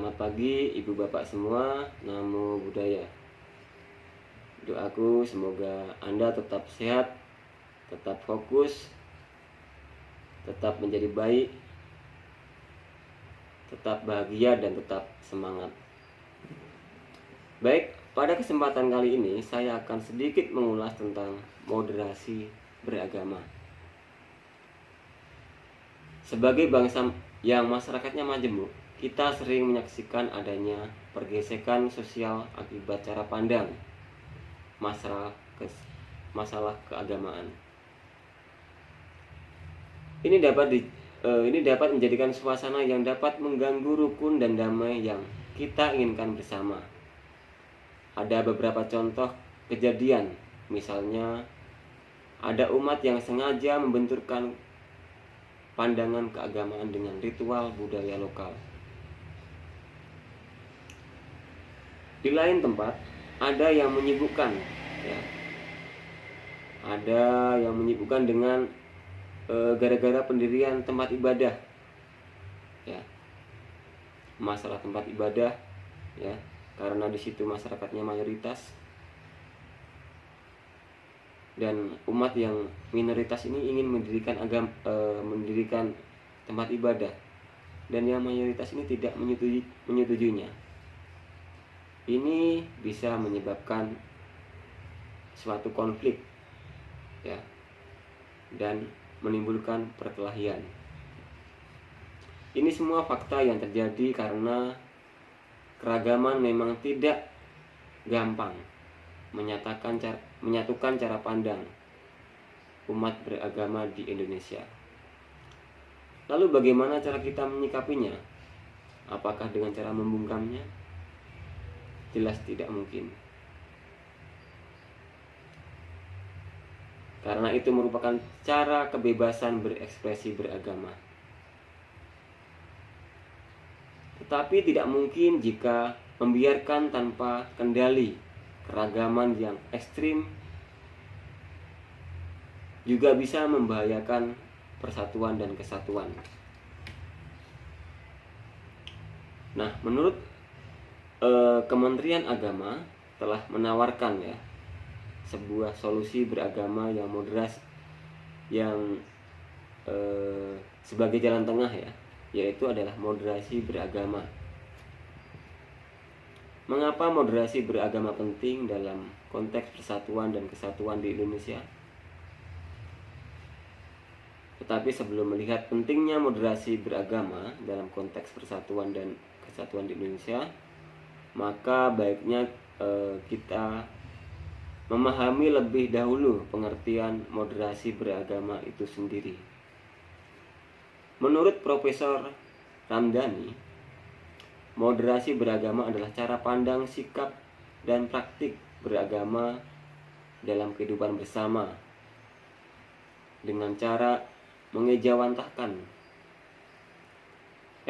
Selamat pagi Ibu Bapak semua, Namo Buddhaya. Doaku semoga Anda tetap sehat, tetap fokus, tetap menjadi baik, tetap bahagia dan tetap semangat. Baik, pada kesempatan kali ini saya akan sedikit mengulas tentang moderasi beragama. Sebagai bangsa yang masyarakatnya majemuk, kita sering menyaksikan adanya pergesekan sosial akibat cara pandang masalah keagamaan. Ini dapat menjadikan suasana yang dapat mengganggu rukun dan damai yang kita inginkan bersama. Ada beberapa contoh kejadian, misalnya ada umat yang sengaja membenturkan pandangan keagamaan dengan ritual budaya lokal. Di lain tempat, ada yang menyibukkan, ada yang menyibukkan dengan gara-gara pendirian tempat ibadah, masalah tempat ibadah, karena di situ masyarakatnya mayoritas. Dan umat yang minoritas ini ingin mendirikan tempat ibadah, dan yang mayoritas ini tidak menyetujuinya. Ini bisa menyebabkan suatu konflik, dan menimbulkan perkelahian. Ini semua fakta yang terjadi karena keragaman memang tidak gampang menyatukan cara pandang umat beragama di Indonesia. Lalu bagaimana cara kita menyikapinya? Apakah dengan cara membungkamnya? Jelas tidak mungkin. Karena itu merupakan cara kebebasan berekspresi beragama. Tetapi tidak mungkin jika membiarkan tanpa kendali keragaman yang ekstrim juga bisa membahayakan persatuan dan kesatuan. Nah, menurut Kementerian Agama telah menawarkan sebuah solusi beragama yang moderasi, yang sebagai jalan tengah, yaitu adalah moderasi beragama. Mengapa moderasi beragama penting dalam konteks persatuan dan kesatuan di Indonesia? Tetapi sebelum melihat pentingnya moderasi beragama dalam konteks persatuan dan kesatuan di Indonesia, maka baiknya kita memahami lebih dahulu pengertian moderasi beragama itu sendiri. Menurut Profesor Ramdhani, moderasi beragama adalah cara pandang, sikap, dan praktik beragama dalam kehidupan bersama dengan cara mengejawantahkan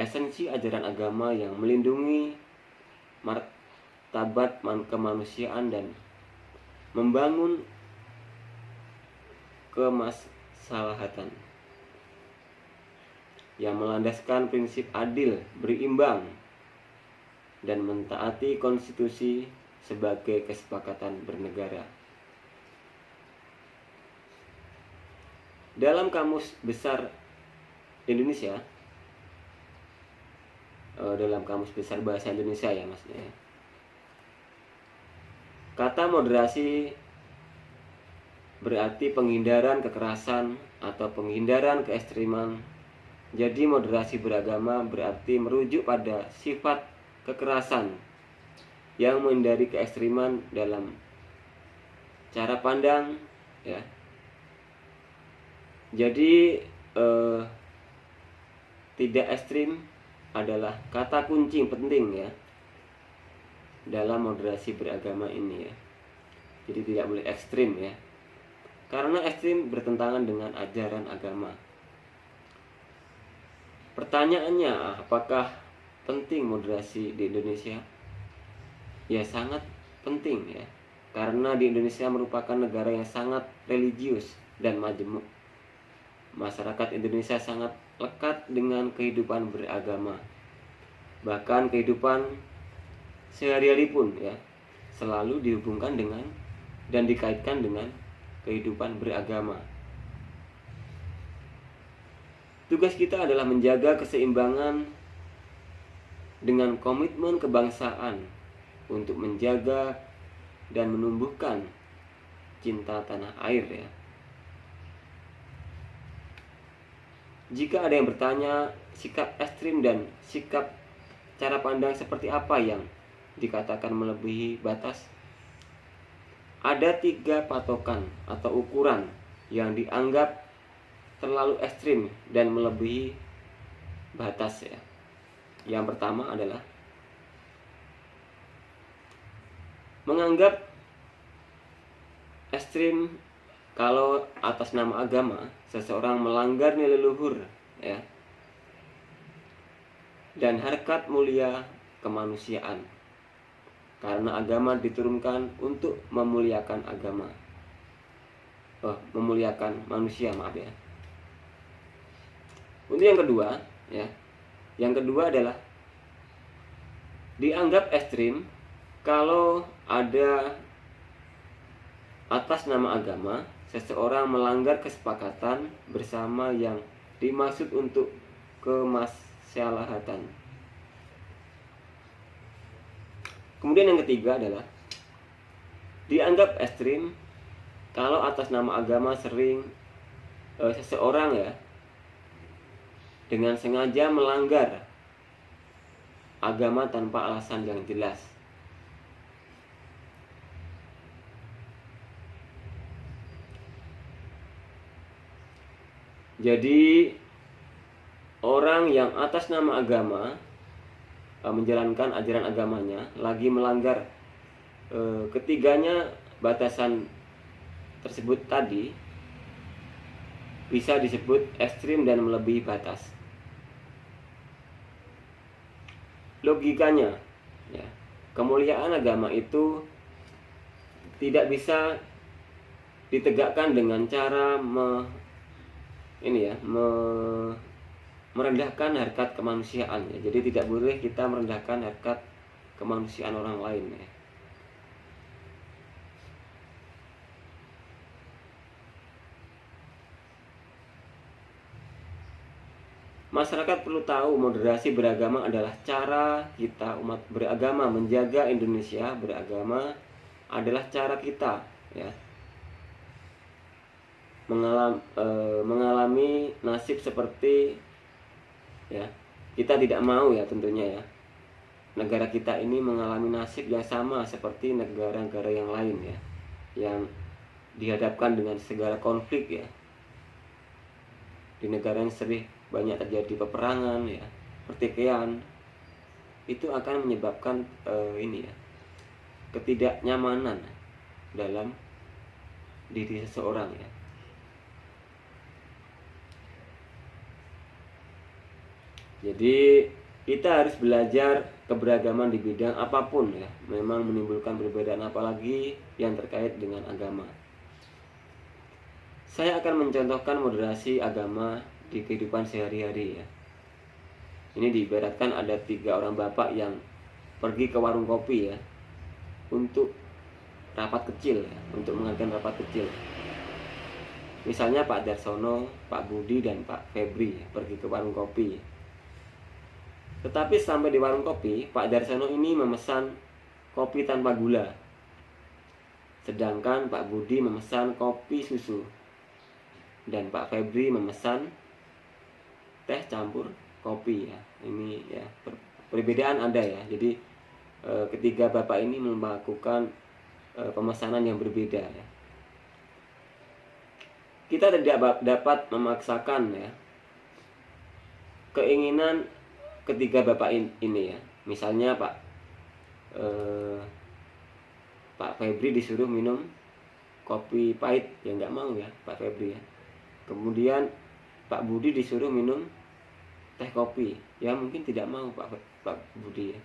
esensi ajaran agama yang melindungi martabat kemanusiaan dan membangun kemaslahatan, yang melandaskan prinsip adil, berimbang, dan mentaati konstitusi sebagai kesepakatan bernegara. Dalam Kamus Besar Indonesia, dalam Kamus Besar Bahasa Indonesia maksudnya, kata moderasi berarti penghindaran kekerasan atau penghindaran keekstriman. Jadi moderasi beragama berarti merujuk pada sifat kekerasan yang menghindari keekstriman dalam cara pandang, Jadi tidak ekstrim adalah kata kunci penting dalam moderasi beragama ini. Jadi tidak boleh ekstrim, karena ekstrim bertentangan dengan ajaran agama. Pertanyaannya, apakah penting moderasi di Indonesia? Ya, sangat penting, karena di Indonesia merupakan negara yang sangat religius dan majemuk. Masyarakat Indonesia sangat lekat dengan kehidupan beragama. Bahkan kehidupan sehari-hari pun ya selalu dihubungkan dengan dan dikaitkan dengan kehidupan beragama. Tugas kita adalah menjaga keseimbangan dengan komitmen kebangsaan untuk menjaga dan menumbuhkan cinta tanah air ya. Jika ada yang bertanya, sikap ekstrim dan sikap cara pandang seperti apa yang dikatakan melebihi batas? Ada 3 patokan atau ukuran yang dianggap terlalu ekstrim dan melebihi batas ya. Yang pertama adalah menganggap ekstrim kalau atas nama agama seseorang melanggar nilai luhur ya dan harkat mulia kemanusiaan, karena agama diturunkan untuk memuliakan memuliakan manusia, maaf ya. Untuk yang kedua ya, yang kedua adalah dianggap ekstrim kalau ada atas nama agama seseorang melanggar kesepakatan bersama yang dimaksud untuk kemaslahatan. Kemudian yang ketiga adalah dianggap ekstrim kalau atas nama agama sering seseorang ya dengan sengaja melanggar agama tanpa alasan yang jelas. Jadi orang yang atas nama agama menjalankan ajaran agamanya lagi melanggar ketiganya batasan tersebut tadi bisa disebut ekstrim dan melebihi batas. Logikanya ya, kemuliaan agama itu tidak bisa ditegakkan dengan cara merendahkan harkat kemanusiaan ya. Jadi tidak boleh kita merendahkan harkat kemanusiaan orang lain ya. Masyarakat perlu tahu moderasi beragama adalah cara kita umat beragama menjaga Indonesia beragama adalah cara kita ya mengalami nasib seperti ya kita tidak mau ya tentunya ya negara kita ini mengalami nasib yang sama seperti negara-negara yang lain ya yang dihadapkan dengan segala konflik ya. Di negara yang sering banyak terjadi peperangan ya, pertikaian, itu akan menyebabkan ketidaknyamanan dalam diri seseorang ya. Jadi kita harus belajar keberagaman di bidang apapun ya. Memang menimbulkan perbedaan apalagi yang terkait dengan agama. Saya akan mencontohkan moderasi agama di kehidupan sehari-hari ya. Ini diibaratkan ada 3 orang bapak yang pergi ke warung kopi ya untuk rapat kecil ya, untuk mengadakan rapat kecil. Misalnya Pak Darsono, Pak Budi dan Pak Febri ya, pergi ke warung kopi. Tetapi sampai di warung kopi, Pak Darsono ini memesan kopi tanpa gula. Sedangkan Pak Budi memesan kopi susu. Dan Pak Febri memesan teh campur kopi ya. Ini ya perbedaan ada ya. Jadi ketiga bapak ini melakukan pemesanan yang berbeda ya. Kita tidak dapat memaksakan ya keinginan ketiga bapak ini ya. Misalnya Pak Febri disuruh minum kopi pahit ya nggak mau ya Pak Febri ya. Kemudian Pak Budi disuruh minum teh kopi ya mungkin tidak mau Pak Budi ya.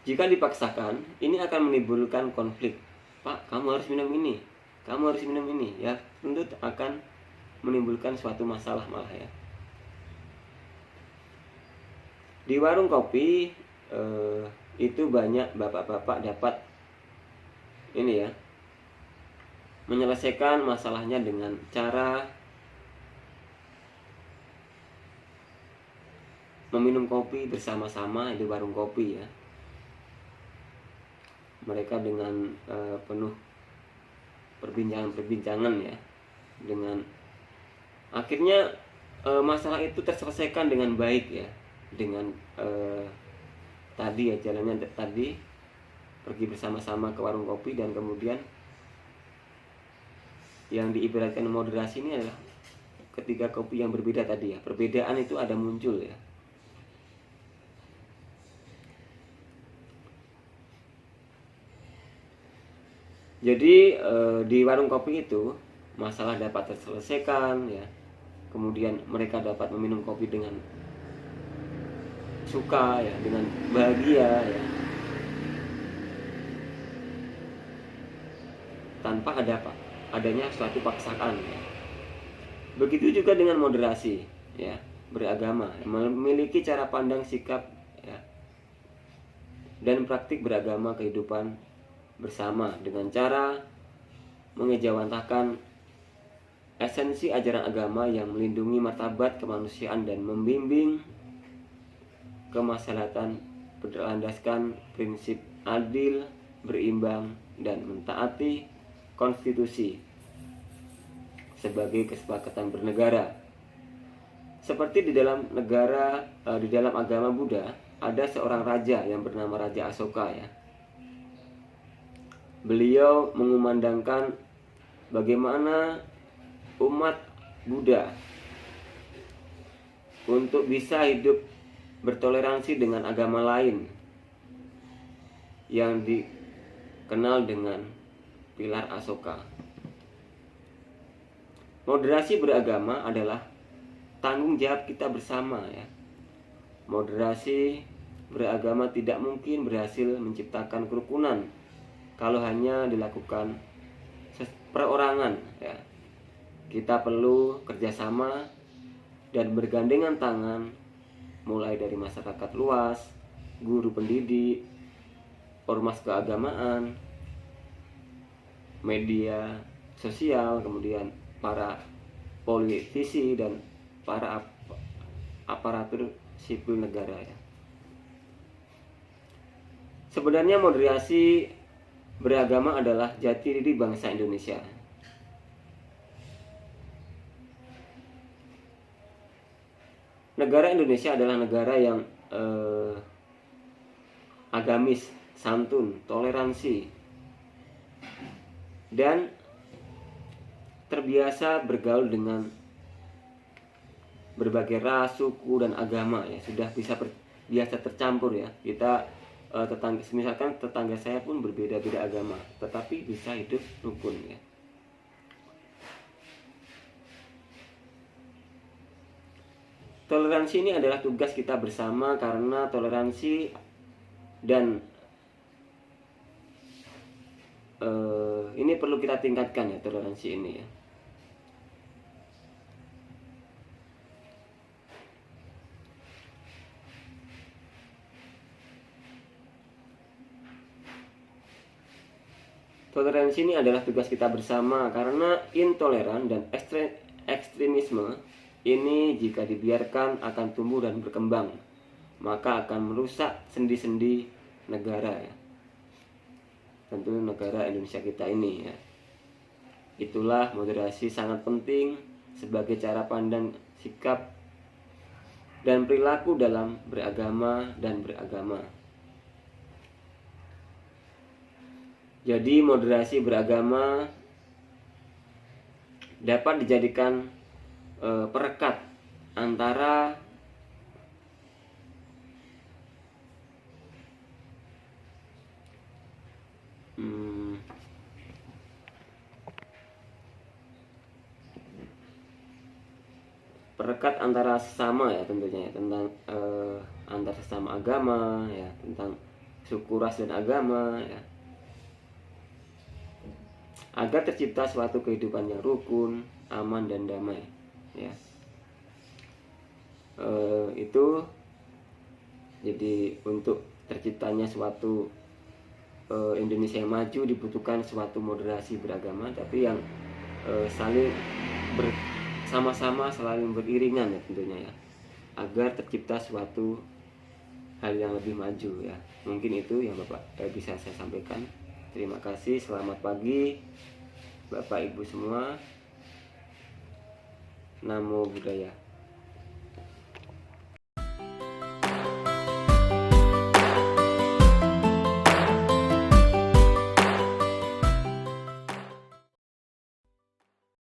Jika dipaksakan ini akan menimbulkan konflik. Pak, kamu harus minum ini. kamu harus minum ini, ya tentu akan menimbulkan suatu masalah malah ya. Di warung kopi itu banyak bapak-bapak dapat ini ya, menyelesaikan masalahnya dengan cara meminum kopi bersama-sama di warung kopi ya. Mereka dengan penuh perbincangan ya, dengan akhirnya masalah itu terselesaikan dengan baik ya, dengan tadi ya, jalannya tadi pergi bersama-sama ke warung kopi, dan kemudian yang diibaratkan moderasi ini adalah ketika kopi yang berbeda tadi ya, perbedaan itu ada muncul ya. Jadi di warung kopi itu masalah dapat terselesaikan ya. Kemudian mereka dapat meminum kopi dengan suka ya, dengan bahagia ya, tanpa adanya suatu paksaan ya. Begitu juga dengan moderasi ya, beragama, memiliki cara pandang, sikap ya, dan praktik beragama kehidupan bersama dengan cara mengejawantahkan esensi ajaran agama yang melindungi martabat kemanusiaan dan membimbing kemaslahatan berlandaskan prinsip adil, berimbang, dan mentaati konstitusi sebagai kesepakatan bernegara. Seperti di dalam agama Buddha ada seorang raja yang bernama Raja Asoka ya. Beliau mengumandangkan bagaimana umat Buddha untuk bisa hidup bertoleransi dengan agama lain yang dikenal dengan pilar Asoka. Moderasi beragama adalah tanggung jawab kita bersama ya. Moderasi beragama tidak mungkin berhasil menciptakan kerukunan kalau hanya dilakukan perorangan ya. Kita perlu kerjasama dan bergandengan tangan, mulai dari masyarakat luas, guru pendidik, ormas keagamaan, media sosial, kemudian para politisi dan para aparatur sipil negara ya. Sebenarnya moderasi beragama adalah jati diri bangsa Indonesia. Negara Indonesia adalah negara yang agamis, santun, toleransi, dan terbiasa bergaul dengan berbagai ras, suku, dan agama ya. Sudah biasa tercampur ya. Kita misalkan tetangga saya pun berbeda-beda agama, tetapi bisa hidup rukun ya. Toleransi ini adalah tugas kita bersama, karena toleransi dan ini perlu kita tingkatkan ya, toleransi ini ya. Toleransi ini adalah tugas kita bersama, karena intoleran dan ekstremisme ini jika dibiarkan akan tumbuh dan berkembang, maka akan merusak sendi-sendi negara ya. Tentu negara Indonesia kita ini ya. Itulah moderasi sangat penting sebagai cara pandang, sikap, dan perilaku dalam beragama dan beragama. Jadi moderasi beragama dapat dijadikan perekat antara perekat antara sesama ya, tentunya ya, tentang antar sesama agama ya, tentang suku, ras, dan agama ya. agar tercipta suatu kehidupan yang rukun, aman dan damai. Ya, itu jadi untuk terciptanya suatu Indonesia yang maju dibutuhkan suatu moderasi beragama, tapi yang saling bersama-sama, saling beriringan ya tentunya ya, agar tercipta suatu hal yang lebih maju ya. Mungkin itu yang Bapak bisa saya sampaikan. Terima kasih, selamat pagi Bapak Ibu semua. Namo Buddhaya.